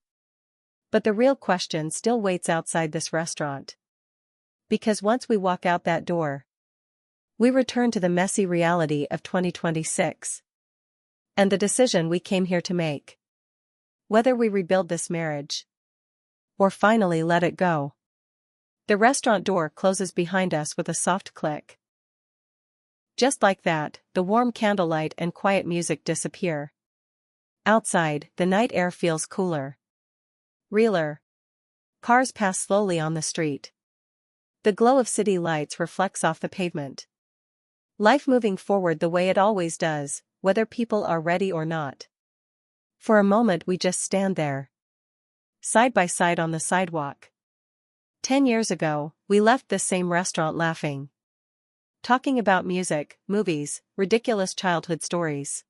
But the real question still waits outside this restaurant. Because once we walk out that door, we return to the messy reality of 2026. And the decision we came here to make. Whether we rebuild this marriage. Or finally let it go. The restaurant door closes behind us with a soft click. Just like that, the warm candlelight and quiet music disappear. Outside, the night air feels cooler. Realer. Cars pass slowly on the street. The glow of city lights reflects off the pavement. Life moving forward the way it always does, whether people are ready or not. For a moment we just stand there. Side by side on the sidewalk. 10 years ago, we left this same restaurant laughing. Talking about music, movies, ridiculous childhood stories.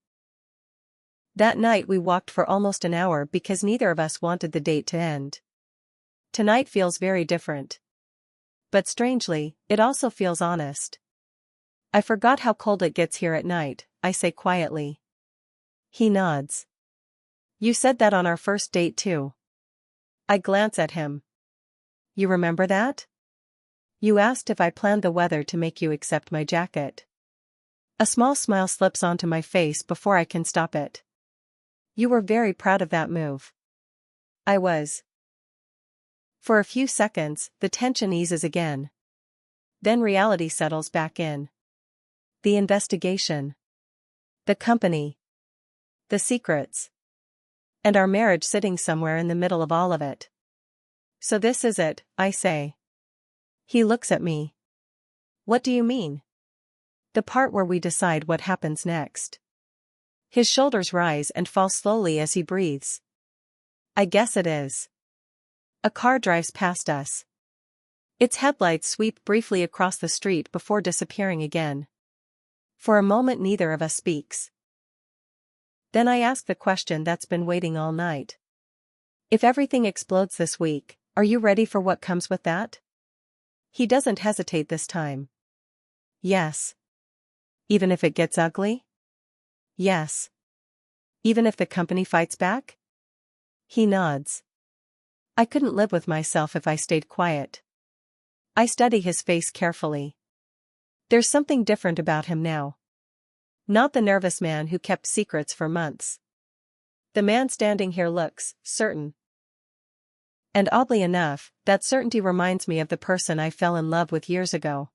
That night we walked for almost an hour because neither of us wanted the date to end. Tonight feels very different. But strangely, it also feels honest. I forgot how cold it gets here at night, I say quietly. He nods. You said that on our first date too. I glance at him. You remember that? You asked if I planned the weather to make you accept my jacket. A small smile slips onto my face before I can stop it. You were very proud of that move. I was. For a few seconds, the tension eases again. Then reality settles back in. The investigation. The company. The secrets. And our marriage sitting somewhere in the middle of all of it. So this is it, I say. He looks at me. What do you mean? The part where we decide what happens next. His shoulders rise and fall slowly as he breathes. I guess it is. A car drives past us. Its headlights sweep briefly across the street before disappearing again. For a moment neither of us speaks. Then I ask the question that's been waiting all night. If everything explodes this week, are you ready for what comes with that? He doesn't hesitate this time. Yes. Even if it gets ugly? Yes. Even if the company fights back? He nods. I couldn't live with myself if I stayed quiet. I study his face carefully. There's something different about him now. Not the nervous man who kept secrets for months. The man standing here looks certain. And oddly enough, that certainty reminds me of the person I fell in love with years ago.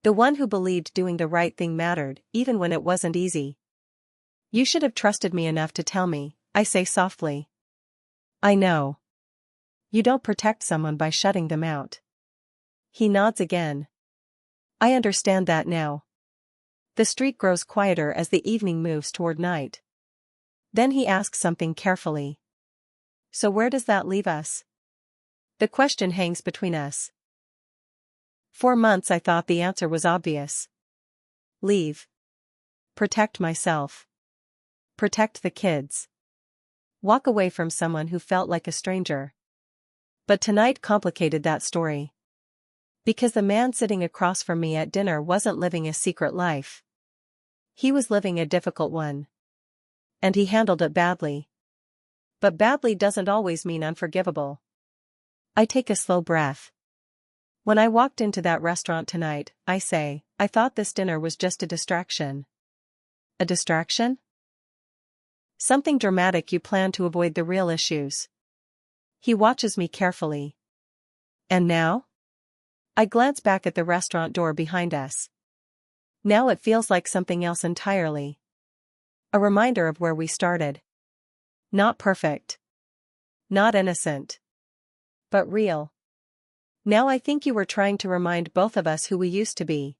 The one who believed doing the right thing mattered, even when it wasn't easy. You should have trusted me enough to tell me, I say softly. I know. You don't protect someone by shutting them out. He nods again. I understand that now. The street grows quieter as the evening moves toward night. Then he asks something carefully. So where does that leave us? The question hangs between us. For months I thought the answer was obvious. Leave. Protect myself. Protect the kids. Walk away from someone who felt like a stranger. But tonight complicated that story. Because the man sitting across from me at dinner wasn't living a secret life. He was living a difficult one. And he handled it badly. But badly doesn't always mean unforgivable. I take a slow breath. When I walked into that restaurant tonight, I say, I thought this dinner was just a distraction. A distraction? Something dramatic you plan to avoid the real issues. He watches me carefully. And now? I glance back at the restaurant door behind us. Now it feels like something else entirely. A reminder of where we started. Not perfect. Not innocent. But real. Now I think you were trying to remind both of us who we used to be.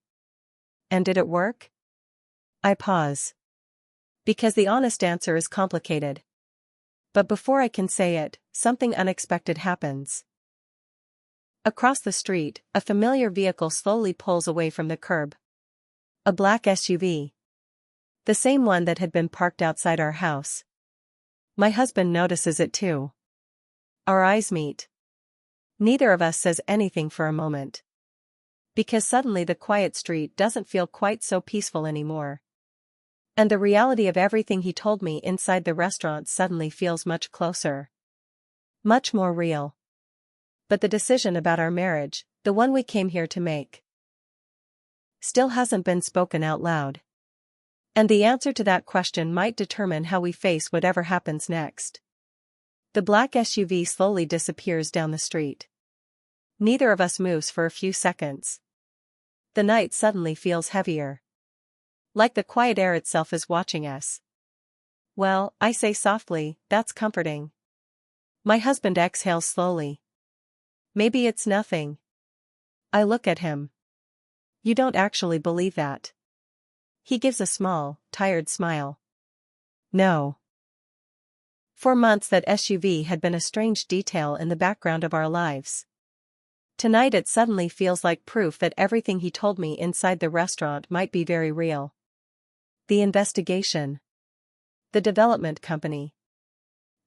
And did it work? I pause. Because the honest answer is complicated. But before I can say it, something unexpected happens. Across the street, a familiar vehicle slowly pulls away from the curb. A black SUV. The same one that had been parked outside our house. My husband notices it too. Our eyes meet. Neither of us says anything for a moment. Because suddenly the quiet street doesn't feel quite so peaceful anymore. And the reality of everything he told me inside the restaurant suddenly feels much closer. Much more real. But the decision about our marriage, the one we came here to make, still hasn't been spoken out loud. And the answer to that question might determine how we face whatever happens next. The black SUV slowly disappears down the street. Neither of us moves for a few seconds. The night suddenly feels heavier. Like the quiet air itself is watching us. Well, I say softly, that's comforting. My husband exhales slowly. Maybe it's nothing. I look at him. You don't actually believe that. He gives a small, tired smile. No. For months that SUV had been a strange detail in the background of our lives. Tonight it suddenly feels like proof that everything he told me inside the restaurant might be very real. The investigation. The development company.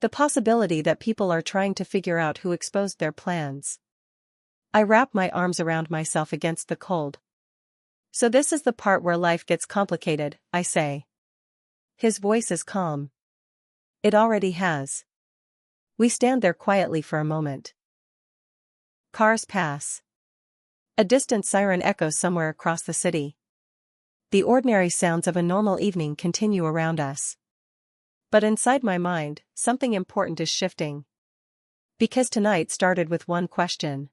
The possibility that people are trying to figure out who exposed their plans. I wrap my arms around myself against the cold. So this is the part where life gets complicated, I say. His voice is calm. It already has. We stand there quietly for a moment. Cars pass. A distant siren echoes somewhere across the city. The ordinary sounds of a normal evening continue around us. But inside my mind, something important is shifting. Because tonight started with one question.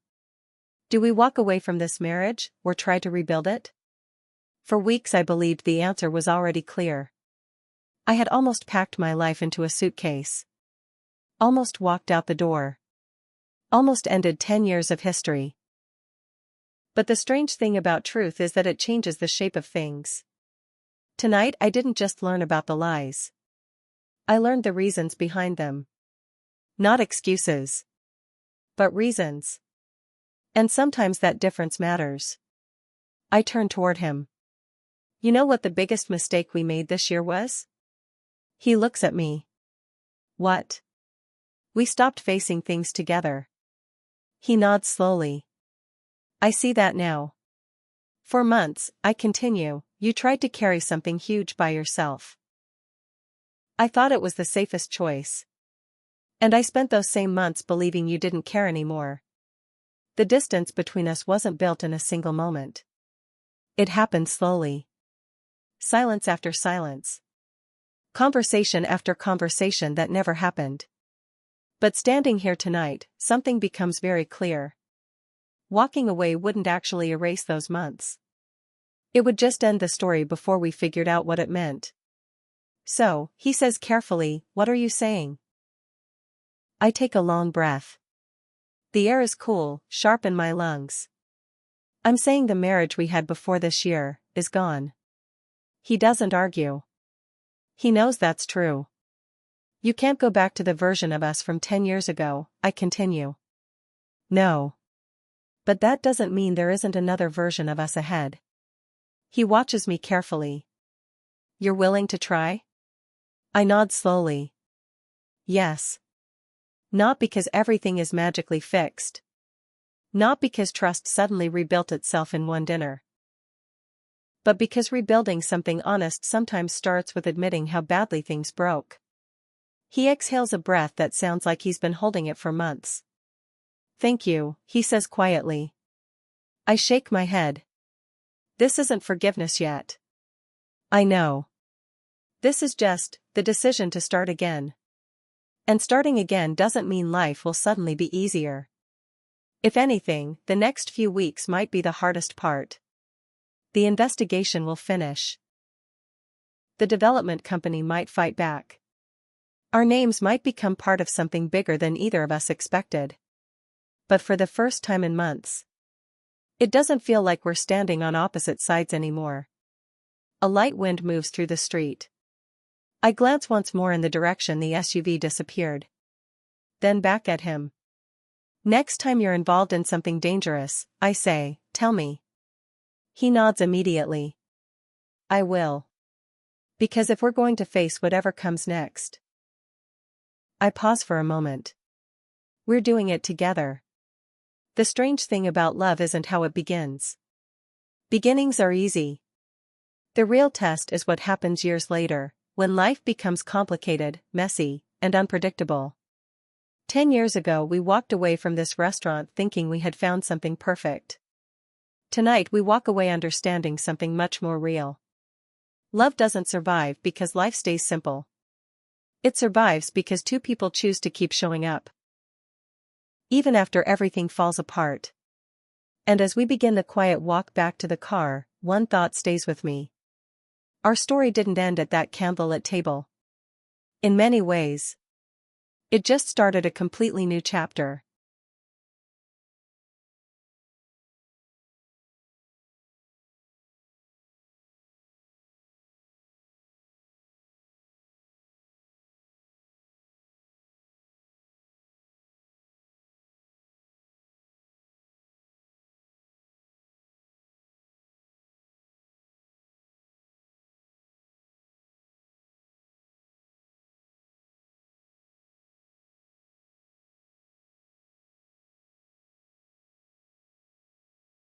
Do we walk away from this marriage, or try to rebuild it? For weeks I believed the answer was already clear. I had almost packed my life into a suitcase. Almost walked out the door. Almost ended 10 years of history. But the strange thing about truth is that it changes the shape of things. Tonight I didn't just learn about the lies. I learned the reasons behind them. Not excuses. But reasons. And sometimes that difference matters. I turn toward him. You know what the biggest mistake we made this year was? He looks at me. What? We stopped facing things together. He nods slowly. I see that now. For months, I continue, you tried to carry something huge by yourself. I thought it was the safest choice. And I spent those same months believing you didn't care anymore. The distance between us wasn't built in a single moment. It happened slowly. Silence after silence. Conversation after conversation that never happened. But standing here tonight, something becomes very clear. Walking away wouldn't actually erase those months. It would just end the story before we figured out what it meant. So, he says carefully, what are you saying? I take a long breath. The air is cool, sharp in my lungs. I'm saying the marriage we had before this year is gone. He doesn't argue. He knows that's true. You can't go back to the version of us from 10 years ago, I continue. No. But that doesn't mean there isn't another version of us ahead. He watches me carefully. You're willing to try? I nod slowly. Yes. Not because everything is magically fixed. Not because trust suddenly rebuilt itself in one dinner. But because rebuilding something honest sometimes starts with admitting how badly things broke. He exhales a breath that sounds like he's been holding it for months. Thank you, he says quietly. I shake my head. This isn't forgiveness yet. I know. This is just the decision to start again. And starting again doesn't mean life will suddenly be easier. If anything, the next few weeks might be the hardest part. The investigation will finish. The development company might fight back. Our names might become part of something bigger than either of us expected. But for the first time in months, it doesn't feel like we're standing on opposite sides anymore. A light wind moves through the street. I glance once more in the direction the SUV disappeared. Then back at him. Next time you're involved in something dangerous, I say, tell me. He nods immediately. I will. Because if we're going to face whatever comes next. I pause for a moment. We're doing it together. The strange thing about love isn't how it begins. Beginnings are easy. The real test is what happens years later, when life becomes complicated, messy, and unpredictable. 10 years ago we walked away from this restaurant thinking we had found something perfect. Tonight we walk away understanding something much more real. Love doesn't survive because life stays simple. It survives because two people choose to keep showing up. Even after everything falls apart. And as we begin the quiet walk back to the car, one thought stays with me. Our story didn't end at that candlelit table. In many ways, it just started a completely new chapter.